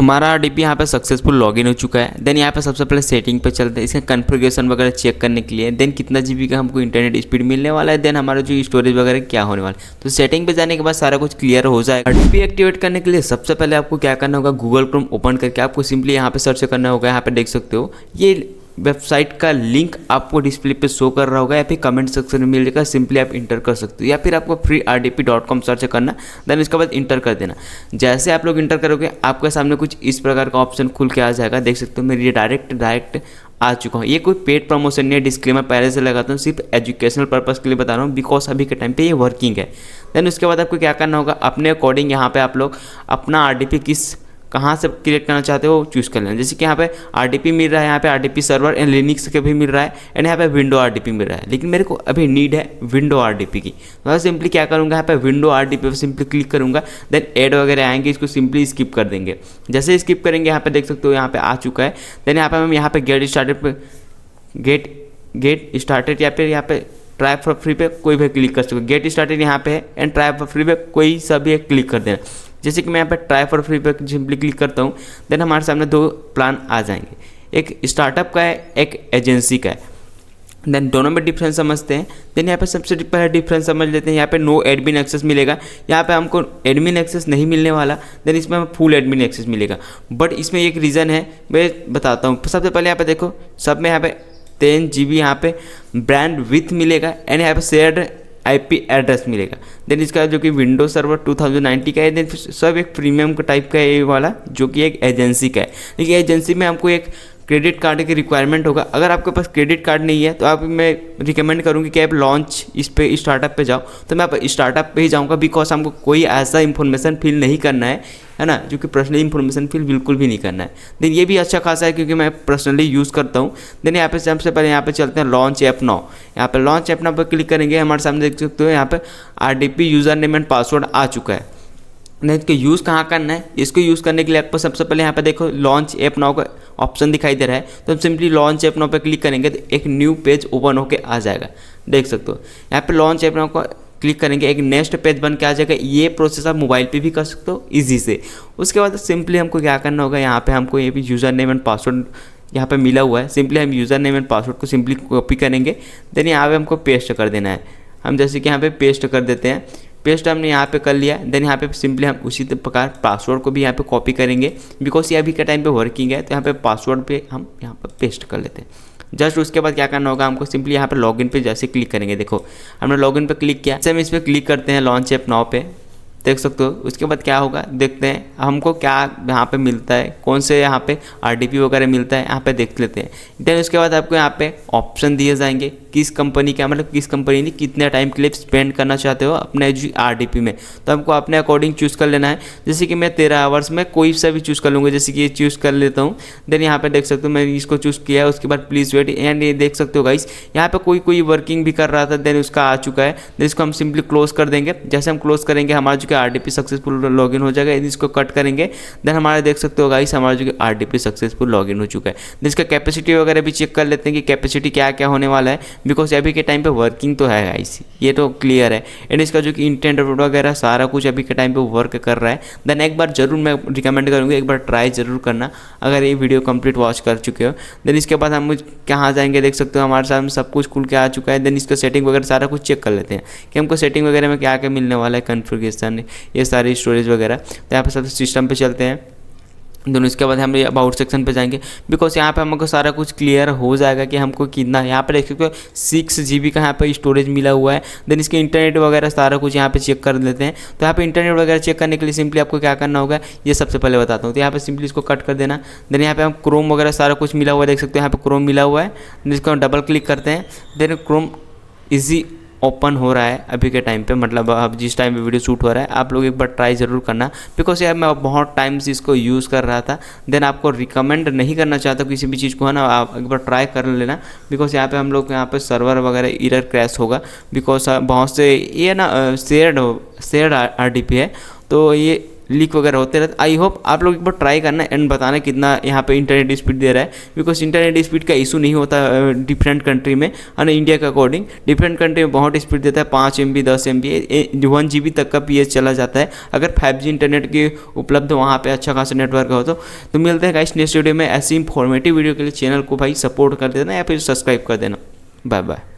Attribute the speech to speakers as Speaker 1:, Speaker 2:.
Speaker 1: हमारा आरडीपी यहाँ पे सक्सेसफुल लॉगिन हो चुका है। देन यहाँ पे सबसे पहले सेटिंग पे चलते हैं, इसका कॉन्फ़िगरेशन वगैरह चेक करने के लिए। देन कितना जीबी का हमको इंटरनेट स्पीड मिलने वाला है, देन हमारा जो स्टोरेज वगैरह क्या होने वाला है। तो सेटिंग पे जाने के बाद सारा कुछ क्लियर हो जाएगा। आरडीपी एक्टिवेट करने के लिए सबसे पहले आपको क्या करना होगा, गूगल क्रोम ओपन करके आपको सिंपली यहाँ पे सर्च करना होगा। यहाँ पे देख सकते हो ये वेबसाइट का लिंक आपको डिस्प्ले पे शो कर रहा होगा या फिर कमेंट सेक्शन में मिलेगा, सिंपली आप इंटर कर सकते हो, या फिर आपको freerdp.com सर्च करना, देन इसके बाद इंटर कर देना। जैसे आप लोग इंटर करोगे आपके सामने कुछ इस प्रकार का ऑप्शन खुल के आ जाएगा। देख सकते हो मैं ये डायरेक्ट आ चुका हूँ। ये कोई पेड प्रमोशन नहीं है, डिस्क्लेमर पहले से लगाता हूँ, सिर्फ एजुकेशनल पर्पस के लिए बता रहा हूँ, बिकॉज अभी के टाइम पे ये वर्किंग है। देन उसके बाद आपको क्या करना होगा, अपने अकॉर्डिंग यहाँ पे आप लोग अपना आरडीपी कहाँ से क्रिएट करना चाहते हो वो चूज़ कर लेना। जैसे कि यहाँ पे आरडीपी मिल रहा है, यहाँ पे आरडीपी सर्वर एंड लिनक्स के भी मिल रहा है, एंड यहाँ पे विंडो आरडीपी मिल रहा है, लेकिन मेरे को अभी नीड है विंडो आरडीपी की। तो मैं सिंपली क्या करूँगा, यहाँ पे विंडो आरडीपी पर सिंपली क्लिक करूँगा। देन ऐड वगैरह आएंगे, इसको सिंपली स्किप कर देंगे। जैसे स्किप करेंगे यहाँ पे देख सकते हो यहाँ पे आ चुका है। देन यहाँ पे हम यहाँ पे गेट स्टार्टेड या फिर यहाँ पे ट्राई फॉर फ्री पे कोई भी क्लिक कर सकते हो। गेट स्टार्टेड यहाँ पे है एंड ट्राई फॉर फ्री पे कोई सा भी क्लिक कर देना। जैसे कि मैं यहाँ पे ट्राई फॉर फ्री पे सिंपली क्लिक करता हूँ, देन हमारे सामने दो प्लान आ जाएंगे, एक स्टार्टअप का है, एक एजेंसी का है। देन दोनों में डिफरेंस समझते हैं। देन यहाँ पे सबसे पहले डिफरेंस समझ लेते हैं। यहाँ पे नो एडमिन एक्सेस मिलेगा, यहाँ पे हमको एडमिन एक्सेस नहीं मिलने वाला। देन इसमें हमें फुल एडमिन एक्सेस मिलेगा, बट इसमें एक रीज़न है, मैं बताता हूँ। सबसे पहले यहाँ पे देखो, सब में यहाँ पे 10 GB यहाँ पे ब्रांड विथ मिलेगा एंड यहाँ पे शेयर्ड IP एड्रेस मिलेगा। देन इसका जो कि विंडो सर्वर 2090 का है। देन सब एक प्रीमियम का टाइप का है ये वाला, जो कि एक एजेंसी का है। देखिए एजेंसी में हमको एक क्रेडिट कार्ड की रिक्वायरमेंट होगा। अगर आपके पास क्रेडिट कार्ड नहीं है तो आप, मैं रिकमेंड करूँगी कि आप लॉन्च इस पे स्टार्टअप पे जाओ। तो मैं आप स्टार्टअप पे ही जाऊँगा, बिकॉज हमको कोई ऐसा इन्फॉर्मेशन फिल नहीं करना है ना, जो कि पर्सनली इन्फॉर्मेशन फिल बिल्कुल भी नहीं करना है। देन ये भी अच्छा खासा है क्योंकि मैं पर्सनली यूज़ करता हूँ। देन यहाँ पे सबसे पहले यहाँ पे चलते हैं लॉन्च ऐप नाउ। यहाँ पे लॉन्च ऐप नाउ पर क्लिक करेंगे, हमारे सामने देख सकते हो यहाँ पे RDP user name and password आ चुका है। नहीं, इसको यूज़ कहाँ करना है, इसको यूज़ करने के लिए आपको सबसे पहले यहाँ पे देखो लॉन्च ऐप नाउ का ऑप्शन दिखाई दे रहा है। तो हम सिंपली लॉन्च ऐप नाउ पे क्लिक करेंगे तो एक न्यू पेज ओपन होके आ जाएगा। देख सकते हो यहाँ पे लॉन्च ऐप नाउ का क्लिक करेंगे, एक नेक्स्ट पेज बन के आ जाएगा। ये प्रोसेस आप मोबाइल पे भी कर सकते हो ईजी से। उसके बाद सिंपली हमको क्या करना होगा, यहाँ पे हमको ये भी यूज़र नेम एंड पासवर्ड यहाँ पे मिला हुआ है। सिंपली हम यूज़र नेम एंड पासवर्ड को सिंपली कॉपी करेंगे, देन यहाँ पे हमको पेस्ट कर देना है। हम जैसे कि यहाँ पे पेस्ट कर देते हैं, पेस्ट हमने यहाँ पे कर लिया। देन यहाँ पे सिंपली हम उसी प्रकार पासवर्ड को भी यहाँ पे कॉपी करेंगे, बिकॉज ये अभी के टाइम पे वर्किंग है। तो यहाँ पे पासवर्ड पे हम यहाँ पे पेस्ट कर लेते हैं। जस्ट उसके बाद क्या करना होगा, हमको सिंपली यहाँ पे लॉगिन पे जैसे क्लिक करेंगे, देखो हमने लॉगिन पे क्लिक किया। जैसे हम इस पर क्लिक करते हैं लॉन्च ऐप नाउ पे, देख सकते हो। उसके बाद क्या होगा देखते हैं हमको क्या यहाँ पे मिलता है, कौन से यहाँ पे आरडीपी वगैरह मिलता है, यहाँ पे देख लेते हैं। देन उसके बाद आपको यहाँ पे ऑप्शन दिए जाएंगे किस कंपनी का, मतलब किस कंपनी ने कितने टाइम के लिए स्पेंड करना चाहते हो अपने आरडीपी में। तो हमको अपने अकॉर्डिंग चूज़ कर लेना है। जैसे कि मैं 13 आवर्स में कोई सा भी चूज़ कर लूँगा, जैसे कि ये चूज़ कर लेता हूँ। देन यहाँ पे देख सकते हो मैं इसको चूज़ किया, उसके बाद प्लीज़ वेट। एंड ये देख सकते हो गाइस यहाँ पे कोई वर्किंग भी कर रहा था, देन उसका आ चुका है। देन इसको हम सिंपली क्लोज कर देंगे। जैसे हम क्लोज करेंगे हमारा जो कि आरडीपी सक्सेसफुल लॉगिन हो जाएगा। इसको कट करेंगे, देन हमारा देख सकते हो गाइस हमारा जो कि आरडीपी सक्सेसफुल लॉगिन हो चुका है। देन इसका कैपेसिटी वगैरह भी चेक कर लेते हैं कि कैपेसिटी क्या क्या होने वाला है, बिकॉज अभी के टाइम पे वर्किंग तो है गाइस, ये तो क्लियर है। एंड इसका जो कि इंटेंट वगैरह सारा कुछ अभी के टाइम पे वर्क कर रहा है। देन एक बार जरूर मैं रिकमेंड करूँगा, एक बार ट्राई जरूर करना अगर ये वीडियो कंप्लीट वॉच कर चुके हो। देन इसके बाद हम कहाँ जाएंगे, देख सकते हो हमारे सामने सब कुछ खुल के आ चुका है। देन इसका सेटिंग वगैरह सारा कुछ चेक कर लेते हैं कि हमको सेटिंग वगैरह में क्या क्या मिलने वाला है, कॉन्फ़िगरेशन, ये सारी स्टोरेज वगैरह। तो यहाँ पे सबसे सिस्टम पे चलते हैं। दोनों इसके बाद हम अबाउट सेक्शन पे जाएंगे, बिकॉज यहाँ पे हमको सारा कुछ क्लियर हो जाएगा कि हमको कितना, यहाँ पे देख सकते हो 6 GB का यहाँ पे स्टोरेज मिला हुआ है। देन इसके इंटरनेट वगैरह सारा कुछ यहाँ पे चेक कर लेते हैं। तो यहाँ पे इंटरनेट वगैरह चेक करने के लिए सिंपली आपको क्या करना होगा, ये सबसे पहले बताता हूँ। तो यहाँ पे सिंपली इसको कट कर देना। देन यहाँ पे हम क्रोम वगैरह सारा कुछ मिला हुआ है, देख सकते हो यहाँ पे क्रोम मिला हुआ है। देन इसको हम डबल क्लिक करते हैं। देन क्रोम ईजी ओपन हो रहा है अभी के टाइम पे, मतलब अब जिस टाइम पे वीडियो शूट हो रहा है। आप लोग एक बार ट्राई ज़रूर करना, बिकॉज यार मैं बहुत टाइम से इसको यूज़ कर रहा था। देन आपको रिकमेंड नहीं करना चाहता किसी भी चीज़ को, है ना, आप एक बार ट्राई कर लेना। बिकॉज यहाँ पे हम लोग यहाँ पे सर्वर वगैरह एरर क्रैश होगा, बिकॉज बहुत से ये ना शेयर्ड आरडीपी है, तो ये लीक वगैरह होते रहते। आई होप आप लोग एक बार ट्राई करना एंड बताना कितना यहाँ पे इंटरनेट स्पीड दे रहा है, बिकॉज इंटरनेट स्पीड का इशू नहीं होता डिफरेंट कंट्री में, और इंडिया के अकॉर्डिंग डिफरेंट कंट्री में बहुत स्पीड देता है, 5 MB 10 MB 1 GB तक का PS चला जाता है अगर 5G इंटरनेट की उपलब्ध वहाँ पे अच्छा खासा नेटवर्क हो तो मिलते हैं गाइस नेक्स्ट वीडियो में। ऐसी इंफॉर्मेटिव वीडियो के लिए चैनल को भाई सपोर्ट कर देना या फिर सब्सक्राइब कर देना। Bye bye.